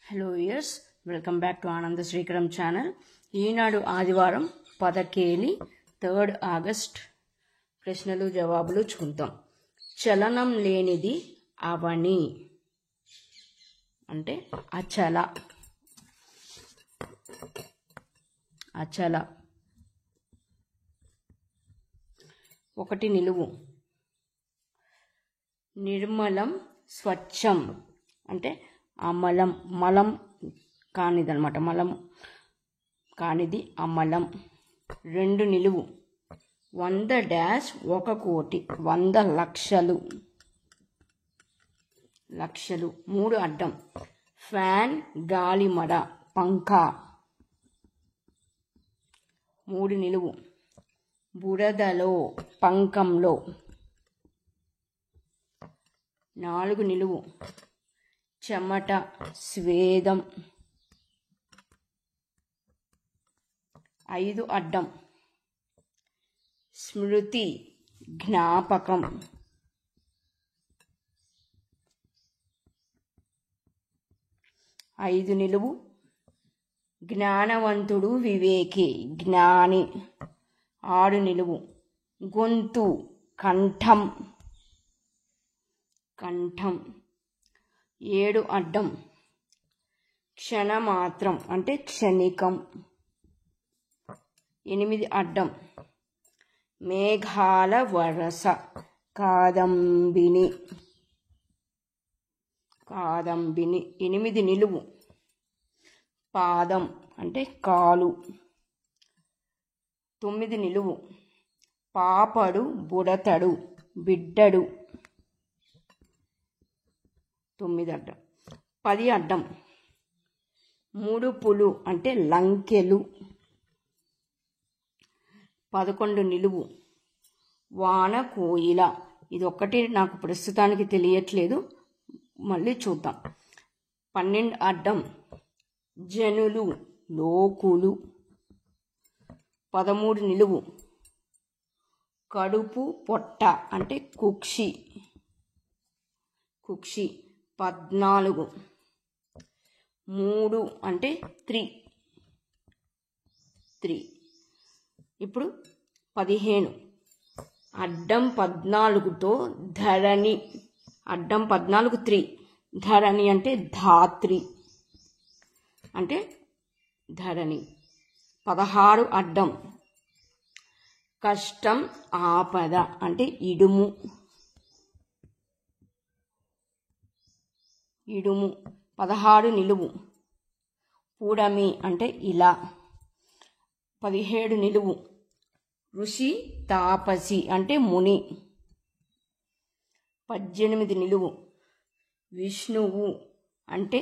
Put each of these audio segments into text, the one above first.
Hello years, welcome back to ఆనంద Srikaram channel. ఈనాడు ఆదివారం 10 3 August ప్రశ్నలు జవాబులు చూద్దాం. చలనం లేనిది అవని అంటే అచల. అచల. 1 నిలువు. నిర్మలం స్వచ్ఛం అంటే అమలం, మలం కానిదనమాట, మలం కానిది అమలం. 2 నిలువు. 100 డాష్ 1 కోటి, 100 లక్షలు. 3 అడ్డం. ఫ్యాన్ గాలిమడ, పంఖా. 3 నిలువు. బురదలో, పంకంలో. 4 నిలువు. చెమట, స్వేదం. 5 అడ్డం. స్మృతి, జ్ఞాపకం. 5 నిలువు. జ్ఞానవంతుడు వివేకి, జ్ఞాని. 6 నిలువు. గొంతు, కంఠం. 7 అడ్డం. క్షణమాత్రం అంటే క్షణికం. 8 అడ్డం. మేఘాల వరస, కాదంబిని. 8 నిలువు. పాదం అంటే కాలు. 9 నిలువు. పాపడు, బుడతడు, బిడ్డడు. 9 అడ్డం. 10 అడ్డం. ముడుపులు అంటే లంకెలు. 11 నిలువు. వాన కోయిల. ఇది ఒక్కటి నాకు ప్రస్తుతానికి తెలియట్లేదు, మళ్ళీ చూద్దాం. 12 అడ్డం. జనులు, లోకులు. 13 నిలువు. కడుపు, పొట్ట అంటే కుక్షి. 14. 3 అంటే 3. ఇప్పుడు 15. అడ్డం 14తో ధరణి. అడ్డం 14 3. ధరణి అంటే ధాత్రి అంటే ధరణి. 16 అడ్డం. కష్టం, ఆపద అంటే ఇడుము. 16 నిలువు. పూడమి అంటే ఇలా. 17 నిలువు. ఋషి, తాపసి అంటే ముని. 18 నిలువు. విష్ణువు అంటే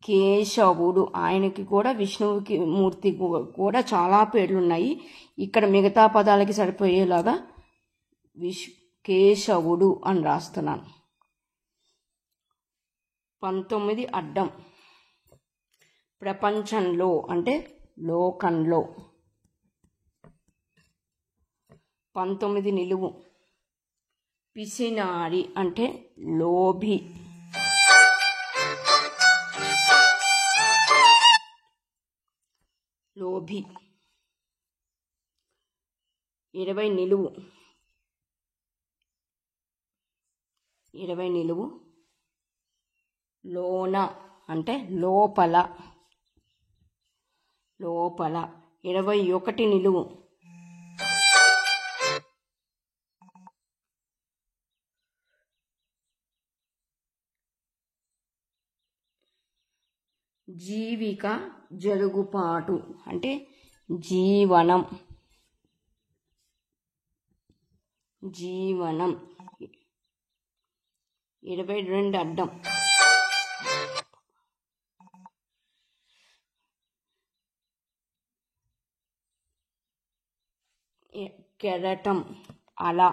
కేశవుడు. ఆయనకి కూడా, విష్ణువుకి మూర్తి కూడా చాలా పేర్లు ఉన్నాయి. ఇక్కడ మిగతా పదాలకి సరిపోయేలాగా కేశవుడు అని రాస్తున్నాను. 19 అడ్డం. ప్రపంచంలో అంటే లోకంలో. 19 నిలువు. పిసినారి అంటే లోభి. 20 నిలువు. 20 నిలువు. లోన అంటే లోపల. 21 నిలువు. జీవిక, జరుగుపాటు అంటే జీవనం. 22 అడ్డం. కెరటం అలా.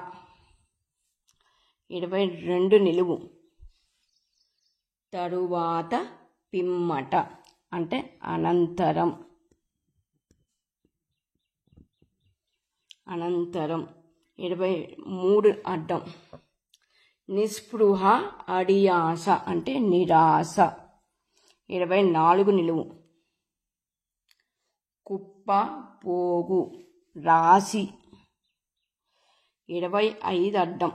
22 నిలువు. తరువాత, పిమ్మట అంటే అనంతరం. 23 అడ్డం. నిస్పృహ, అడియాస అంటే నిరాశ. 24 నిలువు. కుప్ప పోగు రాశి 25 అడ్డం.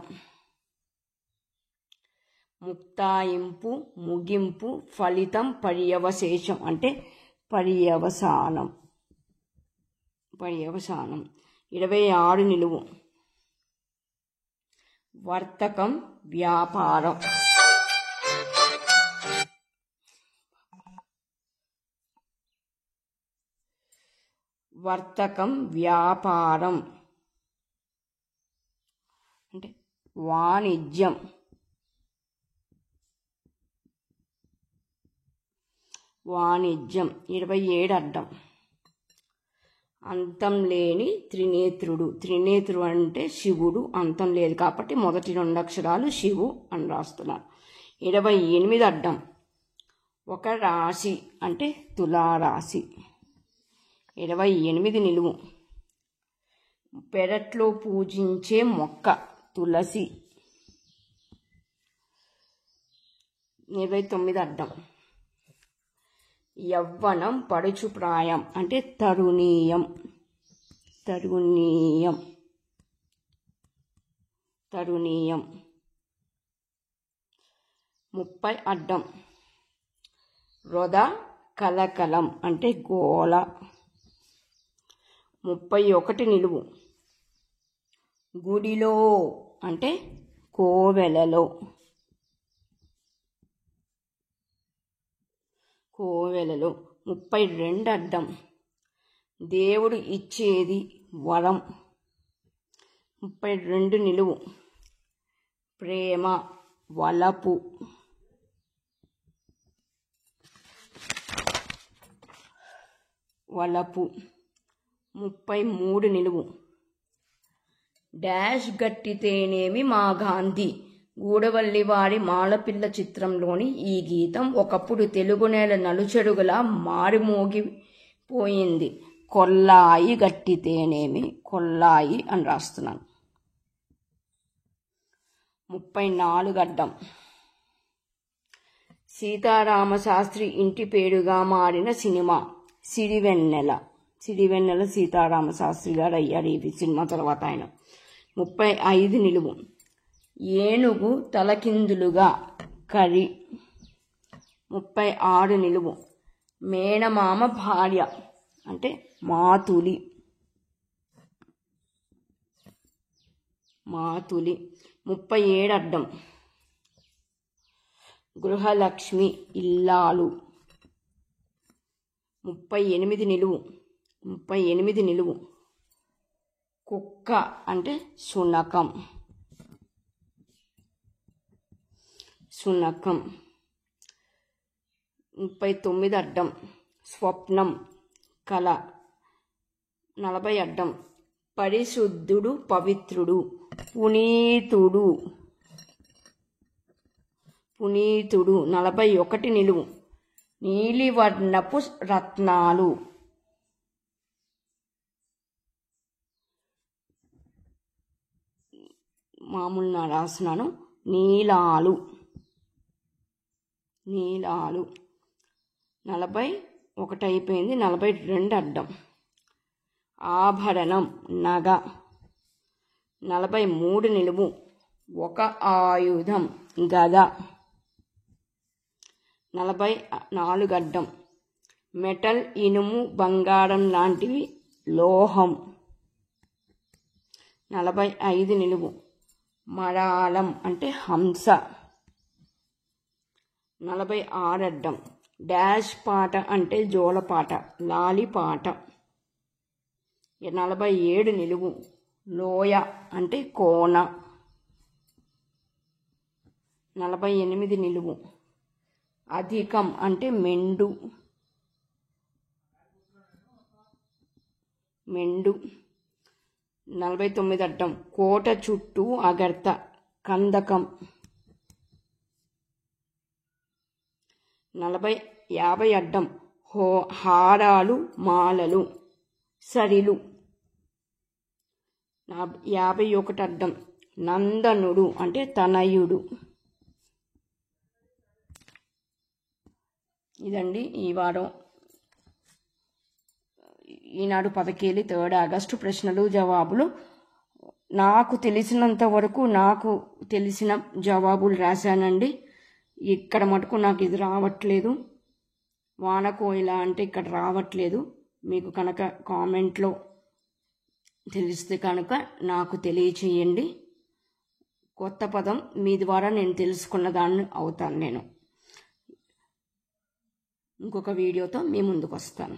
ముక్తాయింపు ముగింపు ఫలితం పర్యవశేషం అంటే పర్యవసానం 26 నిలువు. వర్తకం వ్యాపారం. వర్తకం వ్యాపారం అంటే వాణిజ్యం. వాణిజ్యం 27 అడ్డం. అంతం లేని త్రినేత్రుడు. త్రినేత్రుడు అంటే శివుడు. అంతం లేదు కాబట్టి మొదటి 2 అక్షరాలు శివు అని రాస్తున్నాను. 28 అడ్డం. ఒక రాశి అంటే తులారాశి 28 నిలువు. పెరట్లో పూజించే మొక్క తులసి 29 అడ్డం. యవ్వనం పడుచు ప్రాయం అంటే తరుణీయం 30 అడ్డం. రొద కలకలం అంటే గోల 31 నిలువు. గుడిలో అంటే కోవెలలో 32 అడ్డం. దేవుడు ఇచ్చేది వరం 32 నిలువు. ప్రేమ వలపు 33 నిలువు. డాష్ గట్టితేనేమి మా గాంధీ గూడవల్లివారి మాలపిల్ల చిత్రంలోని ఈ గీతం ఒకప్పుడు తెలుగు నేల నలుచెరుగులా మారిమోగిపోయింది. కొల్లాయి గట్టితేనేమి కొల్లాయి అని రాస్తున్నాను. 34 అడ్డం. సీతారామశాస్త్రి ఇంటి పేరుగా మారిన సినిమా సిరివెన్నెల. సీతారామశాస్త్రి గారు అయ్యారు ఈ సినిమా తర్వాత ఆయన. 35 నిలువు. ఏనుగు తలకిందులుగా కరి 36 నిలువు. మేనమామ భార్య అంటే మాతులి 37 అడ్డం. గృహలక్ష్మి ఇల్లాలు 38 నిలువు. కుక్క అంటే శునకం 39 అడ్డం. స్వప్నం కల 40 అడ్డం. పరిశుద్ధుడు పవిత్రుడు పునీతుడు 41 నిలువు. నీలివర్ణపు రత్నాలు మామూలు రాస్తున్నాను. నీలాలు 41 అయిపోయింది. 42 అడ్డం. ఆభరణం నగ 43 నిలువు. ఒక ఆయుధం గద 44 అడ్డం. మెటల్ ఇనుము బంగారం లాంటివి లోహం 45 నిలువు. మరాళం అంటే హంస 46 అడ్డం. డాష్ పాట అంటే జోలపాట లాలిపాట 47 నిలువు. లోయ అంటే కోన 48 నిలువు. అధికం అంటే మెండు 49 అడ్డం. కోట చుట్టూ అగర్త కందకం 50 అడ్డం. హారాలు మాలలు సరిలు 51 అడ్డం. నందనుడు అంటే తనయుడు ఇదండి ఈ వారం ఈనాడు పదకేలి 3 ఆగస్టు ప్రశ్నలు జవాబులు. నాకు తెలిసినంత వరకు నాకు తెలిసిన జవాబులు రాశానండి. ఇక్కడ మటుకు నాకు ఇది రావట్లేదు, వానకోయిల అంటే ఇక్కడ రావట్లేదు. మీకు కనుక కామెంట్లో తెలిస్తే కనుక నాకు తెలియచేయండి. కొత్త పదం మీ ద్వారా నేను తెలుసుకున్న దాన్ని అవుతాను. నేను ఇంకొక వీడియోతో మీ ముందుకు వస్తాను.